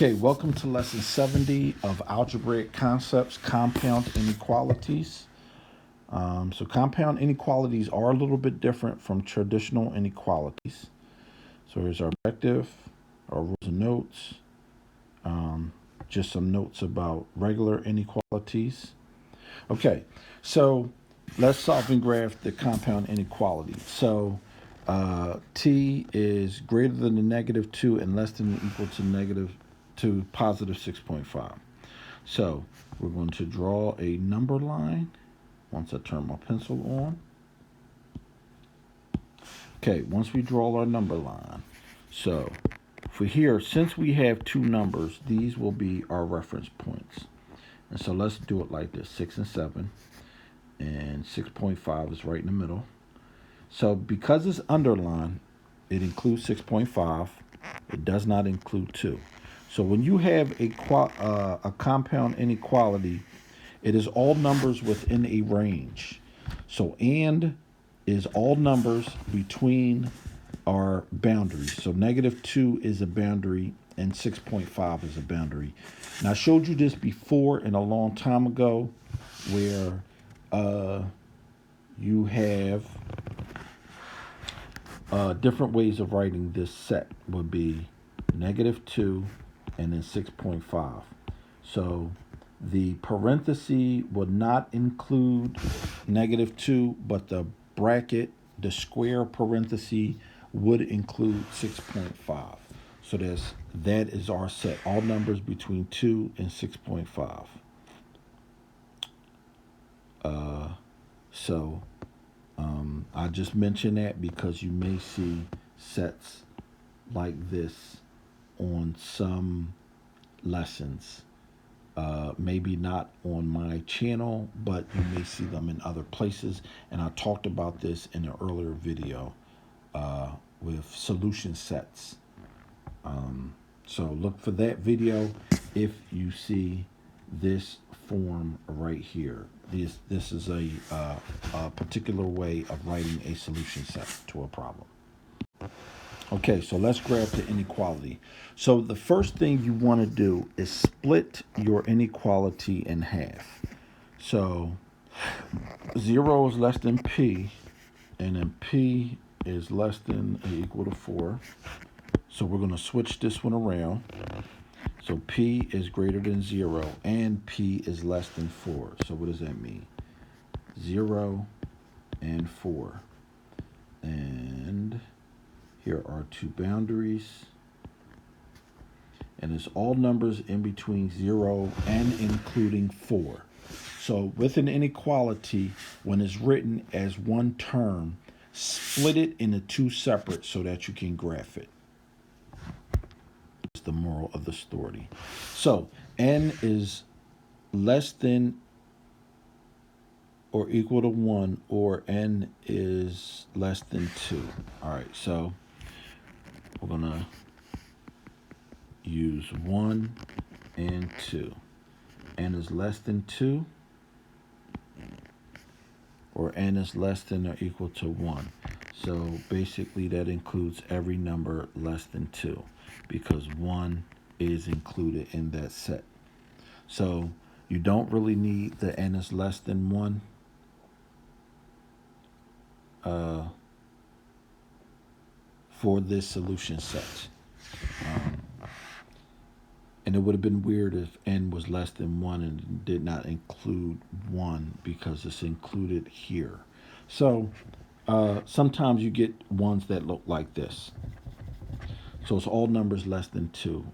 Okay, welcome to lesson 70 of algebraic concepts, compound inequalities. So compound inequalities are a little bit different from traditional inequalities. So here's our objective, our rules and notes, just some notes about regular inequalities. Okay, so let's solve and graph the compound inequality. So t is greater than the negative 2 and less than or equal to positive 6.5. So we're going to draw a number line once I turn my pencil on. Okay, once we draw our number line, so for here, since we have two numbers, these will be our reference points. And so let's do it like this, 6 and 7, and 6.5 is right in the middle. So because it's underlined, it includes 6.5. It does not include 2. So when you have a compound inequality, it is all numbers within a range. So and is all numbers between our boundaries. So negative 2 is a boundary and 6.5 is a boundary. Now I showed you this before in a long time ago where you have different ways of writing this set would be negative 2 and then 6.5. So the parenthesis would not include negative 2, but the bracket, the square parenthesis, would include 6.5. So that is our set, all numbers between 2 and 6.5. I just mentioned that because you may see sets like this on some lessons. Maybe not on my channel, but you may see them in other places. And I talked about this in an earlier video with solution sets. So look for that video if you see this form right here. This is a particular way of writing a solution set to a problem. Okay, so let's graph the inequality. So the first thing you want to do is split your inequality in half. So 0 is less than p, and then p is less than or equal to 4. So we're going to switch this one around. So p is greater than 0 and p is less than 4. So what does that mean? 0 and 4. And here are two boundaries. And it's all numbers in between 0 and including 4. So with an inequality, when it's written as one term, split it into two separate so that you can graph it. That's the moral of the story. So n is less than or equal to 1, or n is less than 2. All right, so we're going to use 1 and 2. N is less than 2, or n is less than or equal to 1. So basically that includes every number less than 2 because 1 is included in that set. So you don't really need the n is less than 1 for this solution set. And it would have been weird if n was less than 1 and did not include 1 because it's included here. So sometimes you get ones that look like this. So it's all numbers less than 2.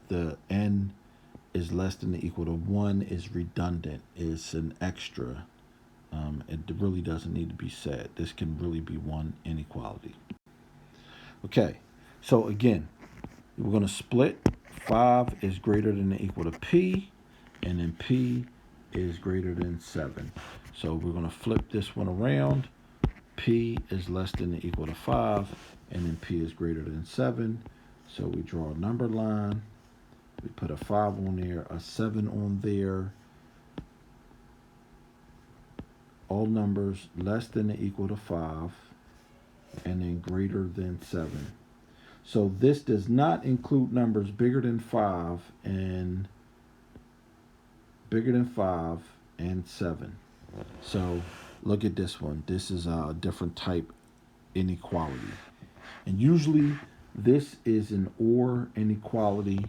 The n is less than or equal to 1 is redundant. It's an extra. It really doesn't need to be said. This can really be one inequality. Okay, so again, we're going to split. 5 is greater than or equal to p, and then p is greater than 7. So we're going to flip this one around. P is less than or equal to 5, and then p is greater than 7. So we draw a number line. We put a 5 on there, a 7 on there. All numbers less than or equal to 5, and then greater than 7. So this does not include numbers bigger than 5 and 7. So look at this one. This is a different type inequality. And usually this is an or inequality,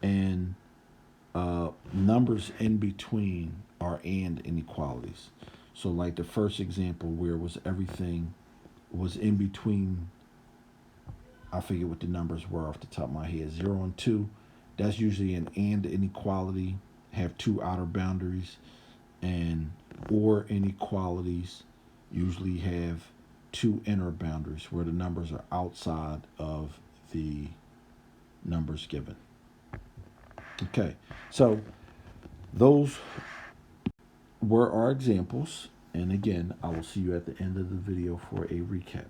and numbers in between are and inequalities. So like the first example where it was everything was in between, I forget what the numbers were off the top of my head, 0 and 2. That's usually an and inequality, have two outer boundaries, and or inequalities usually have two inner boundaries where the numbers are outside of the numbers given. Okay, so those were our examples. And again, I will see you at the end of the video for a recap.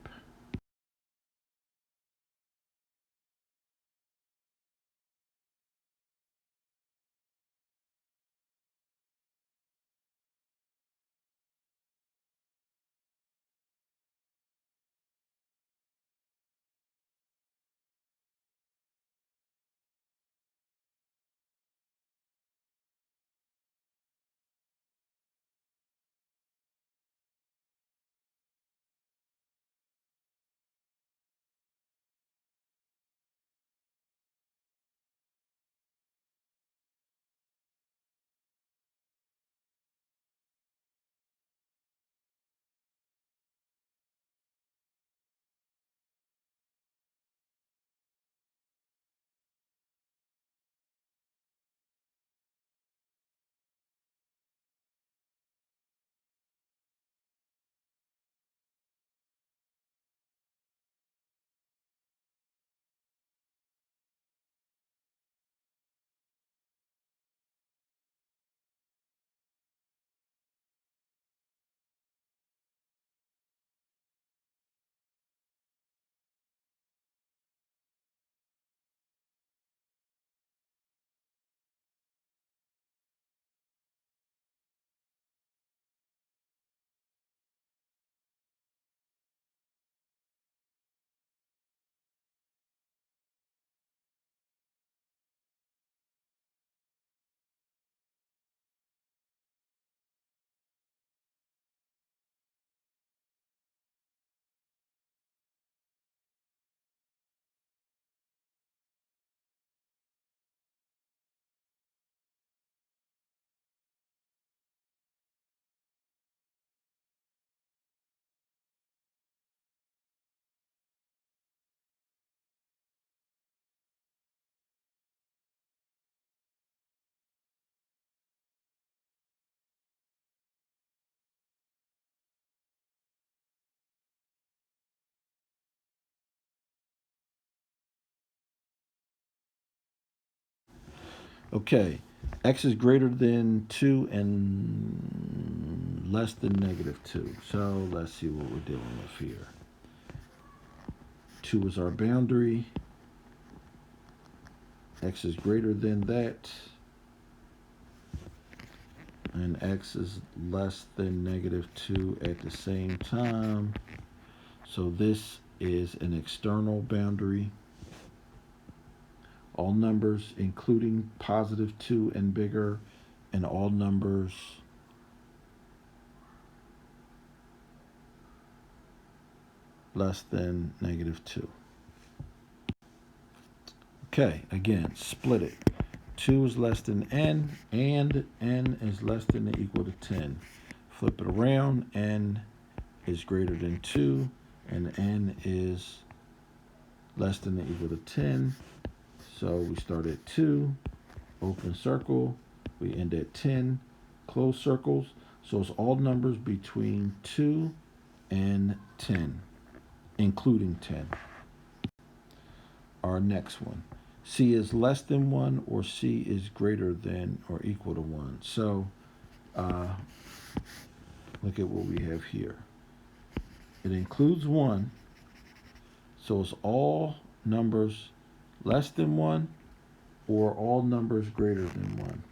Okay, x is greater than 2 and less than -2. So let's see what we're dealing with here. 2 is our boundary. X is greater than that. And x is less than -2 at the same time. So this is an external boundary. All numbers, including +2 and bigger, and all numbers less than -2. Okay, again, split it. 2 is less than n, and n is less than or equal to 10. Flip it around, n is greater than 2, and n is less than or equal to 10. So we start at 2, open circle, we end at 10, close circles. So it's all numbers between 2 and 10, including 10. Our next one. C is less than 1, or C is greater than or equal to 1. So look at what we have here. It includes 1, so it's all numbers less than 1 or all numbers greater than 1.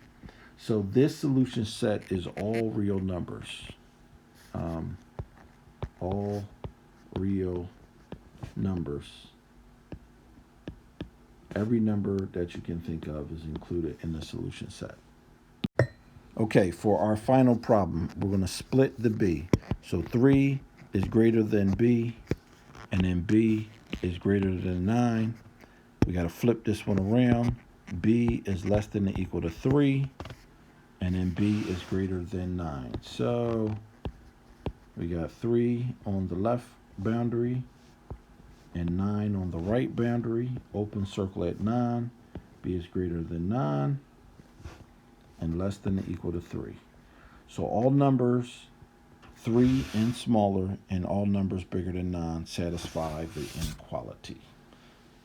So this solution set is all real numbers. All real numbers Every number that you can think of is included in the solution set. Okay, for our final problem, we're going to split the b. So 3 is greater than b, and then b is greater than 9. We got to flip this one around. B is less than or equal to 3, and then b is greater than 9. So we got 3 on the left boundary and 9 on the right boundary. Open circle at 9. B is greater than 9 and less than or equal to 3. So all numbers 3 and smaller and all numbers bigger than 9 satisfy the inequality.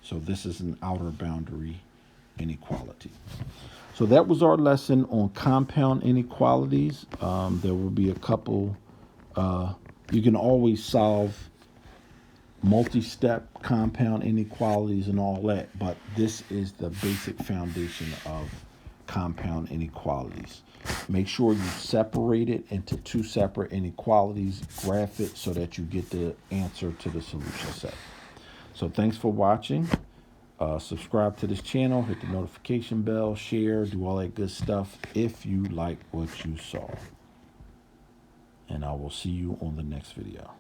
So this is an outer boundary inequality. So that was our lesson on compound inequalities. There will be a couple. You can always solve multi-step compound inequalities and all that, but this is the basic foundation of compound inequalities. Make sure you separate it into two separate inequalities, graph it so that you get the answer to the solution set. So thanks for watching. Subscribe to this channel, hit the notification bell, share, do all that good stuff if you like what you saw. And I will see you on the next video.